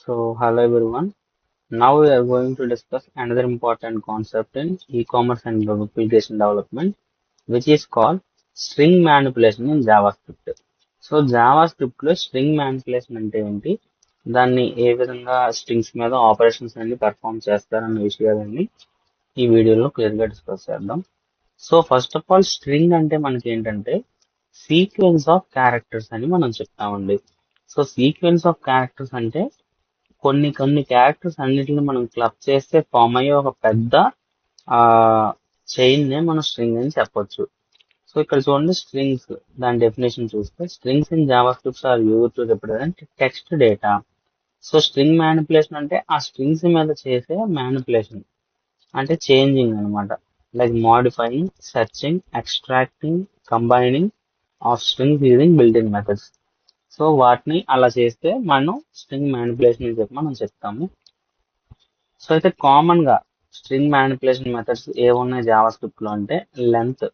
Hello everyone. Now we are going to discuss another important concept in e-commerce and web application development, which is called string manipulation in JavaScript. JavaScript లో string manipulation అంటే ఏంటి? దాన్ని ఏ విధంగా strings మీద operations అన్ని perform చేస్తారన్న విషయాలన్నీ ఈ వీడియోలో క్లియర్ గా డిస్కస్ చేద్దాం. ఫస్ట్ ఆఫ్ ఆల్ స్ట్రింగ్ అంటే మనకి ఏంటంటే సీక్వెన్స్ ఆఫ్ క్యారెక్టర్స్ అని మనం చెప్తామండి. సీక్వెన్స్ ఆఫ్ క్యారెక్టర్స్ అంటే కొన్ని క్యారెక్టర్స్ అన్నిటిని మనం క్లబ్ చేస్తే ఫామ్ అయ్యే ఒక పెద్ద చైన్ నే మనం స్ట్రింగ్ అని చెప్పొచ్చు. ఇక్కడ చూడండి స్ట్రింగ్స్, దాని డెఫినేషన్ చూస్తే strings in Java scripts are used to represent text data. String manipulation అంటే ఆ స్ట్రింగ్స్ మీద చేసే మ్యానిపులేషన్ అంటే చేంజింగ్ అన్నమాట. Like modifying, searching, extracting, combining of strings using built in methods. వాటిని అలా చేస్తే మనం స్ట్రింగ్ మ్యానిపులేషన్ అని చెప్పి మనం చెప్తాము. అయితే కామన్ గా స్ట్రింగ్ మ్యానిపులేషన్ మెథడ్స్ ఏమున్నాయి జావా స్క్రిప్ట్ లో అంటే లెంత్.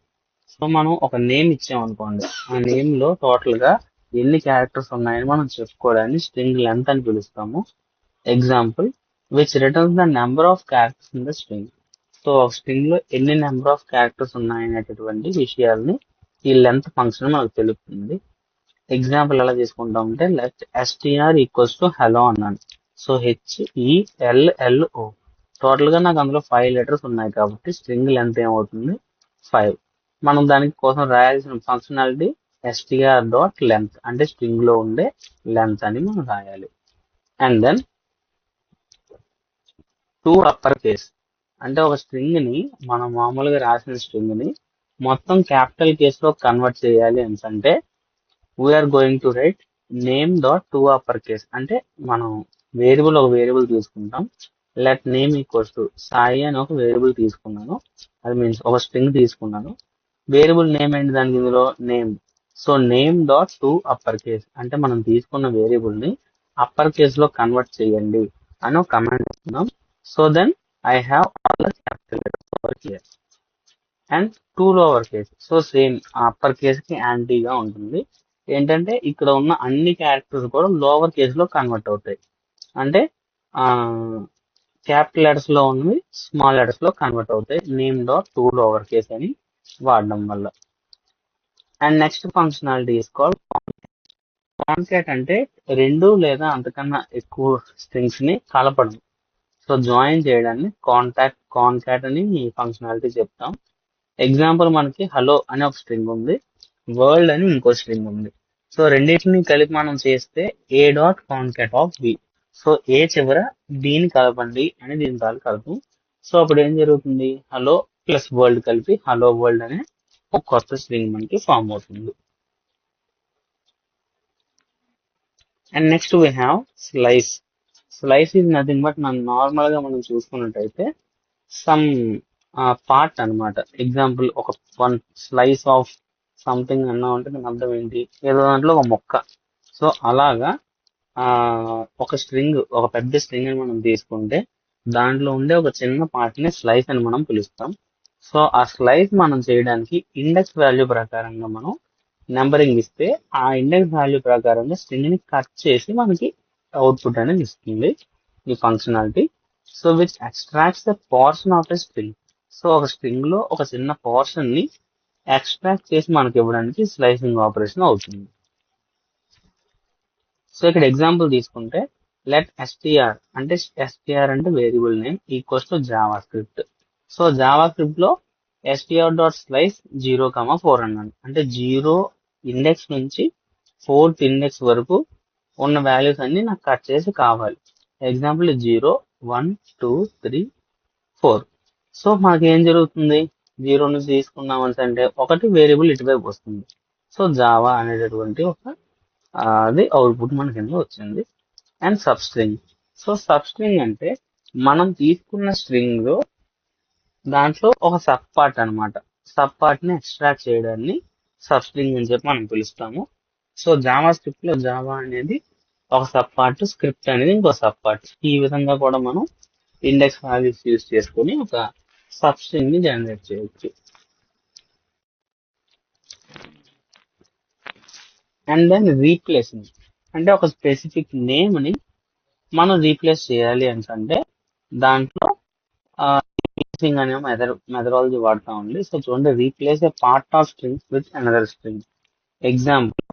మనం ఒక నేమ్ ఇచ్చామనుకోండి, ఆ నేమ్ లో టోటల్ గా ఎన్ని క్యారెక్టర్స్ ఉన్నాయని మనం చెప్పుకోవడాన్ని స్ట్రింగ్ లెంత్ అని పిలుస్తాము. Example which returns the number of characters in the string. ఒక స్ట్రింగ్ లో ఎన్ని నెంబర్ ఆఫ్ క్యారెక్టర్స్ ఉన్నాయనేటటువంటి విషయాల్ని ఈ లెంత్ ఫంక్షన్ మనకు తెలుపుతుంది. ఎగ్జాంపుల్ ఎలా తీసుకుంటామంటే let str equals to hello అన్నాను. HELLO టోటల్ గా నాకు అందులో 5 లెటర్స్ ఉన్నాయి కాబట్టి స్ట్రింగ్ లెంత్ ఏమవుతుంది 5. మనం దానికి కోసం రాయాల్సిన ఫంక్షనాలిటీ str.length అంటే స్ట్రింగ్ లో ఉండే లెంత్ అని మనం రాయాలి. And then to upper case అంటే ఒక స్ట్రింగ్ ని మనం మామూలుగా రాసిన స్ట్రింగ్ ని మొత్తం క్యాపిటల్ కేస్ లో కన్వర్ట్ చేయాలి అంటే we are going to write name dot to upper case. అంటే మనం ఒక వేరియబుల్ తీసుకుంటాం. Let name equals to Sai అని ఒక వేరియబుల్ తీసుకున్నాను. అది మీన్స్ ఒక స్ట్రింగ్ తీసుకున్నాను. వేరియబుల్ నేమ్ ఏంటి దానికి ఇందులో name. Name dot to upper case అంటే మనం తీసుకున్న వేరియబుల్ ని అప్పర్ కేస్ లో కన్వర్ట్ చేయండి అని ఒక కమాండ్ ఇస్తున్నాం. Then I have all the capital letters here and to lower case. Same upper case కి యాంటీగా ఉంటుంది. ఏంటంటే ఇక్కడ ఉన్న అన్ని క్యారెక్టర్స్ కూడా లోవర్ కేస్ లో కన్వర్ట్ అవుతాయి. అంటే క్యాపిటల్ లెటర్స్ లో ఉన్నవి స్మాల్ లెటర్స్ లో కన్వర్ట్ అవుతాయి name dot to lower case అని వాడడం వల్ల. And next functionality is called concat. అంటే రెండు లేదా అంతకన్నా ఎక్కువ స్ట్రింగ్స్ ని కలపడం. జాయిన్ చేయడాన్ని కాన్కాట్ అని ఈ ఫంక్షనాలిటీ చెప్తాం. ఎగ్జాంపుల్ మనకి హలో అనే ఒక స్ట్రింగ్ ఉంది, వరల్డ్ అని ఇంకో స్ట్రింగ్ ఉంది. రెండింటిని కలిపి మనం చేస్తే ఏ డాట్ కాన్కాట్ ఆఫ్ బి. ఏ చివర బిని కలపండి అని దీని తాలూకు అర్థం. అప్పుడు ఏం జరుగుతుంది, హలో ప్లస్ వరల్డ్ కలిపి హలో వరల్డ్ అనే ఒక కొత్త స్ట్రింగ్ మనకి ఫామ్ అవుతుంది. And next we have slice. Slice is nothing but normal గా మనం చూసుకున్నట్టయితే సమ్ పార్ట్ అన్నమాట. ఎగ్జాంపుల్ ఒక వన్ స్లైస్ ఆఫ్ సంథింగ్ అన్నా ఉంటే దాని అర్థం ఏంటి, ఏదో దాంట్లో ఒక మొక్క. అలాగా ఒక స్ట్రింగ్, ఒక పెద్ద స్ట్రింగ్ అని మనం తీసుకుంటే దాంట్లో ఉండే ఒక చిన్న పార్ట్ ని స్లైస్ అని మనం పిలుస్తాం. ఆ స్లైస్ మనం చేయడానికి ఇండెక్స్ వాల్యూ ప్రకారంగా మనం నెంబరింగ్ ఇస్తే ఆ ఇండెక్స్ వాల్యూ ప్రకారంగా స్ట్రింగ్ ని కట్ చేసి మనకి అవుట్పుట్ అనేది ఇస్తుంది ఈ functionality. Which extracts the portion of a string. ఒక స్ట్రింగ్ లో ఒక చిన్న పోర్షన్ ని ఎక్స్ట్రాక్ట్ చేసి మనకి ఇవ్వడానికి స్లైసింగ్ ఆపరేషన్ అవుతుంది. ఇక్కడ ఎగ్జాంపుల్ తీసుకుంటే లెట్ str అంటే variable name equals to Java script. Java script లో str.slice 0,4 అన్నాను. అంటే 0 ఇండెక్స్ నుంచి 4th ఇండెక్స్ వరకు ఉన్న వాల్యూస్ అన్ని నాకు కట్ చేసి కావాలి. ఎగ్జాంపుల్ 0, 1, 2, 3, 4. మనకి ఏం జరుగుతుంది, 0 నుంచి తీసుకున్నాం అంటే ఒకటి వేరియబుల్ ఇటువైపు వస్తుంది. జావా అనేటటువంటి ఒక అది అవుట్పుట్ మన కింద వచ్చింది. And sub string. Sub string అంటే మనం తీసుకున్న స్ట్రింగ్ లో దాంట్లో ఒక సబ్ పార్ట్ అన్నమాట. సబ్ పార్ట్ ని ఎక్స్ట్రాక్ట్ చేయడాన్ని సబ్ స్ట్రింగ్ అని చెప్పి మనం పిలుస్తాము. జావా స్క్రిప్ట్ లో జావా అనేది ఒక సబ్ పార్ట్, స్క్రిప్ట్ అనేది ఇంకో సబ్ పార్ట్. ఈ విధంగా కూడా మనం ఇండెక్స్ వాల్యూస్ యూజ్ చేసుకుని ఒక సబ్ స్ట్రింగ్ ని జనరేట్ చేయొచ్చు. అండ్ దెన్ రీప్లేసింగ్ అంటే ఒక స్పెసిఫిక్ నేమ్ ని మనం రీప్లేస్ చేయాలి అంటే దాంట్లో రీప్లేసింగ్ అనే మెథడాలజీ వాడతామండి. సో చూడండి, replace A part of string with another string. Example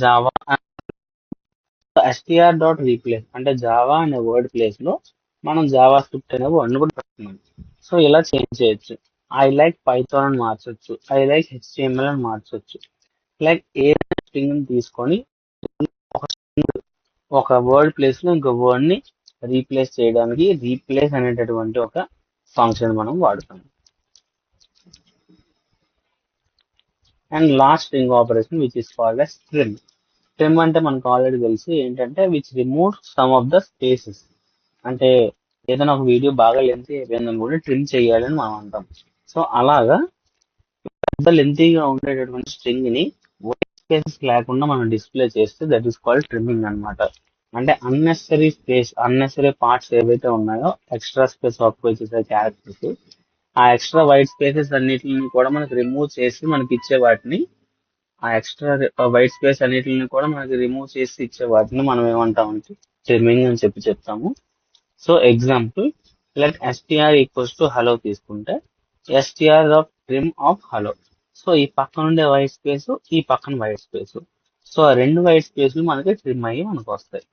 Java str.replace అంటే జావా అనే వర్డ్ ప్లేస్ లో మనం జావా స్క్రిప్ట్ అనే వర్డ్ కూడా పెడుతున్నాం. సో ఇలా చేంజ్ చేయొచ్చు. ఐ లైక్ పైథాన్ అని మార్చొచ్చు, ఐ లైక్ HTML అని మార్చొచ్చు. లైక్ ఏదైనా స్ట్రింగ్ తీసుకొని ఒక వర్డ్ ప్లేస్ లో ఇంకో వర్డ్ ని రీప్లేస్ చేయడానికి రీప్లేస్ అనేటటువంటి ఒక ఫంక్షన్ మనం వాడతాం. And last string operation which is called as trim. Trim అంటే మనకు ఆల్రెడీ తెలుసు ఏంటంటే which remove some of the spaces. అంటే ఏదైనా ఒక వీడియో బాగా లెంత్ అయిపోయిందని కూడా ట్రిమ్ చేయాలని మనం అంటాం. సో అలాగా పెద్ద లెంతీగా ఉండేటటువంటి స్ట్రింగ్ ని వైట్ స్పేసెస్ లేకుండా మనం డిస్ప్లే చేస్తే దట్ ఈస్ కాల్డ్ ట్రిమ్మింగ్ అన్నమాట. అంటే అన్నెసరీ స్పేస్, అన్నెసరీ పార్ట్స్ ఏవైతే ఉన్నాయో ఎక్స్ట్రా స్పేస్ ఆక్యుపై చేసే క్యారెక్టర్స్, ఆ ఎక్స్ట్రా వైట్ స్పేసెస్ అన్నిటిని కూడా మనకి రిమూవ్ చేసి మనకి ఇచ్చే వాటిని, ఆ ఎక్స్ట్రా వైట్ స్పేస్ అన్నిటిని కూడా మనకి రిమూవ్ చేసి ఇచ్చే వాటిని మనం ఏమంటామంటే ట్రిమ్మింగ్ అని చెప్తాము. So example like str equals to hello తీసుకుంటే str of trim of hello. So ఈ పక్కన ఉండే వైట్ స్పేస్, ఈ పక్కన వైట్ స్పేస్, సో ఆ రెండు వైట్ స్పేస్లు మనకి ట్రిమ్ అయ్యి మనకు వస్తాయి.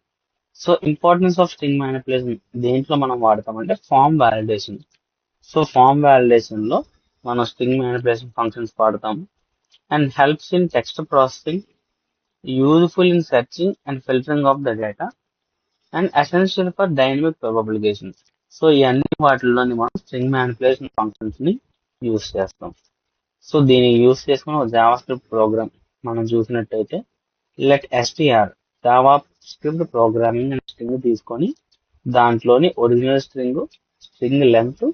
So importance of string manipulation దేంట్లో మనం వాడతామంటే form validation. So form validation లో మనం స్ట్రింగ్ మ్యానిపులేషన్ ఫంక్షన్స్ వాడతాము. And helps in text processing, useful in searching and filtering of the data, and essential for dynamic web applications. So ఈ అన్ని వాటిల్లోని మనం స్ట్రింగ్ మ్యానిపులేషన్ ఫంక్షన్స్ ని use చేస్తాం. So దీన్ని యూస్ చేసుకుని ఒక జావా స్క్రిప్ట్ ప్రోగ్రామ్ మనం చూసినట్టయితే let str JavaScript programming అనే స్ట్రింగ్ తీసుకొని దాంట్లోని ఒరిజినల్ స్ట్రింగ్, స్ట్రింగ్ లెంత్,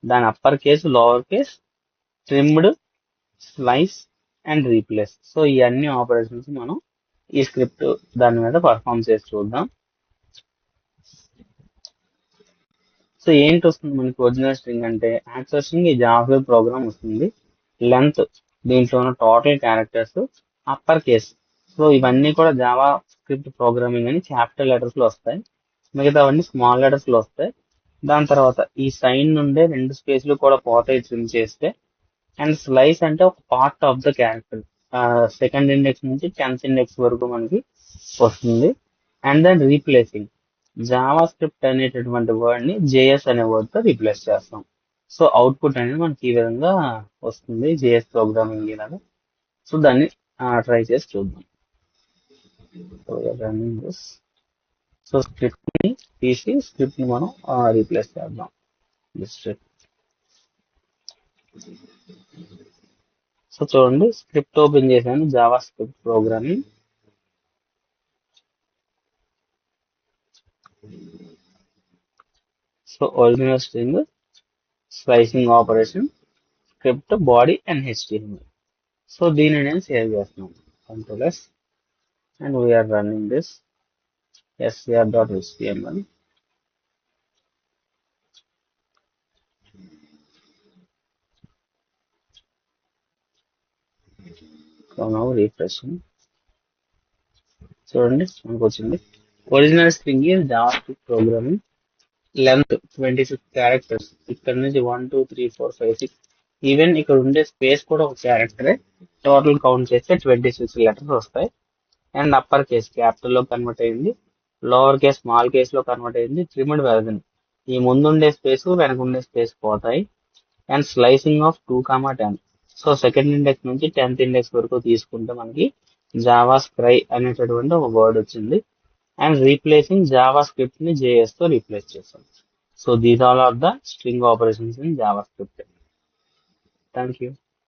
దాని upper case, lower case, trimmed, slice and replace. So ఈ అన్ని ఆపరేషన్స్ మనం ఈ స్క్రిప్ట్ దాని మీద పర్ఫామ్ చేసి చూద్దాం. సో ఏంటి వస్తుంది మనకి ఒరిజినల్ స్ట్రింగ్ అంటే యాక్చువల్ స్ట్రింగ్ ఈ జావా ప్రోగ్రామ్ వస్తుంది. లెంత్ దీంట్లో ఉన్న total characters, upper case, so ఇవన్నీ కూడా జావా స్క్రిప్ట్ ప్రోగ్రామింగ్ అని క్యాపిటల్ లెటర్స్ లో వస్తాయి, మిగతావన్నీ స్మాల్ లెటర్స్ లో వస్తాయి. దాని తర్వాత ఈ సైన్ నుండే రెండు స్పేస్లు కూడా పోతాయి ట్రిమ్ చేస్తే. అండ్ స్లైస్ అంటే ఒక part of the character, second index నుంచి 10th ఇండెక్స్ వరకు మనకి వస్తుంది. And then replacing JavaScript అనేటటువంటి వర్డ్ ని జేఎస్ అనే వర్డ్ తో రీప్లేస్ చేస్తాం. సో అవుట్పుట్ అనేది మనకి ఈ విధంగా వస్తుంది జేఎస్ ప్రోగ్రామింగ్ లాగా. సో దాన్ని ట్రై చేసి చూద్దాం. సో స్క్రిప్ట్ ని తీసి స్క్రిప్ట్ ని మనం రీప్లేస్ చేద్దాం. సో చూడండి, స్క్రిప్ట్ ఓపెన్ చేశాను, Java script programming. So original string, slicing operation, script body and HTML. So దీన్ని నేను సేవ్ చేస్తున్నాను. Ctrl+S and we are running this str.html. So now refreshing. చూడండి మనకు వచ్చింది original string Java script programming, length 26 characters, ఇక్కడ నుంచి 1 2 3 4 5 6, even ఇక్కడ ఉండే స్పేస్ కూడా ఒక క్యారెక్టరే. టోటల్ కౌంట్ చేస్తే 26 లెటర్స్ వస్తాయి. అండ్ అప్పర్ కేస్ క్యాపిటల్ లో కన్వర్ట్ అయింది, లోవర్ కేస్ స్మాల్ కేస్ లో కన్వర్ట్ అయింది, ట్రిమ్డ్ వెర్జన్ ఈ ముందుండే స్పేస్ వెనక ఉండే స్పేస్ పోతాయి. And slicing of 2, 10. So second index నుంచి 10th ఇండెక్స్ వరకు తీసుకుంటే మనకి జావా స్క్రై అనేటటువంటి ఒక వర్డ్ వచ్చింది. అండ్ రీప్లేసింగ్ జావా స్క్రిప్ట్ ని JS తో రీప్లేస్ చేస్తాం. So these all are the string operations in JavaScript. Thank you.